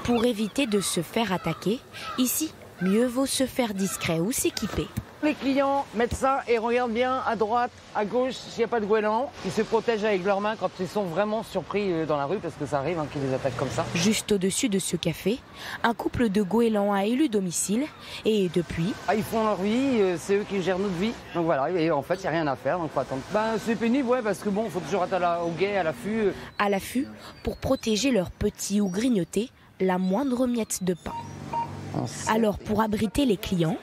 Pour éviter de se faire attaquer, ici, mieux vaut se faire discret ou s'équiper. Les clients mettent ça et regardent bien à droite, à gauche, s'il n'y a pas de goéland. Ils se protègent avec leurs mains quand ils sont vraiment surpris dans la rue, parce que ça arrive qu'ils les attaquent comme ça. Juste au-dessus de ce café, un couple de goélands a élu domicile et depuis... Ils font leur vie, c'est eux qui gèrent notre vie. Donc voilà, et en fait, il n'y a rien à faire, donc faut attendre. C'est pénible, ouais, parce que bon, il faut toujours être au guet, à l'affût. À l'affût, pour protéger leurs petits ou grignoter la moindre miette de pain. Alors, pour abriter les clients...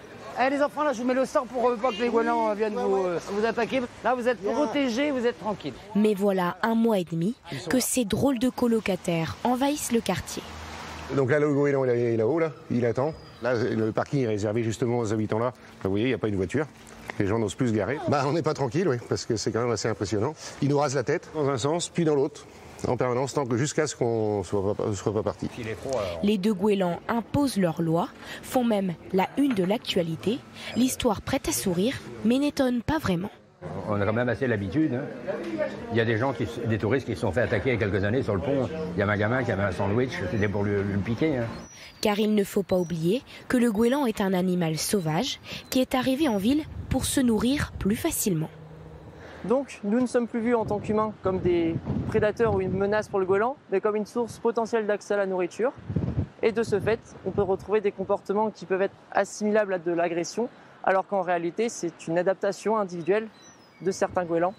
Les enfants, là, je vous mets le sort pour pas que les goélands viennent vous attaquer. Là, vous êtes protégés, vous êtes tranquilles. Mais voilà 1 mois et demi que ces drôles de colocataires envahissent le quartier. Donc là, le goéland, il est là-haut, là, il attend. Là, le parking est réservé justement aux habitants-là. Là, vous voyez, il n'y a pas une voiture. Les gens n'osent plus se garer. On n'est pas tranquille, oui, parce que c'est quand même assez impressionnant. Ils nous rasent la tête dans un sens, puis dans l'autre, en permanence, jusqu'à ce qu'on ne soit pas parti. Les 2 goélands imposent leurs lois, font même la une de l'actualité. L'histoire prête à sourire, mais n'étonne pas vraiment. On a quand même assez l'habitude. Hein. Il y a des touristes qui se sont fait attaquer il y a quelques années sur le pont. Il y avait un gamin qui avait un sandwich, c'était pour le piquer. Hein. Car il ne faut pas oublier que le goéland est un animal sauvage qui est arrivé en ville pour se nourrir plus facilement. Donc, nous ne sommes plus vus en tant qu'humains comme des prédateurs ou une menace pour le goéland, mais comme une source potentielle d'accès à la nourriture. Et de ce fait, on peut retrouver des comportements qui peuvent être assimilables à de l'agression, alors qu'en réalité, c'est une adaptation individuelle de certains goélands.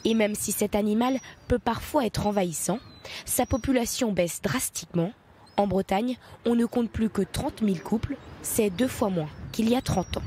Et même si cet animal peut parfois être envahissant, sa population baisse drastiquement. En Bretagne, on ne compte plus que 30 000 couples, c'est 2 fois moins qu'il y a 30 ans.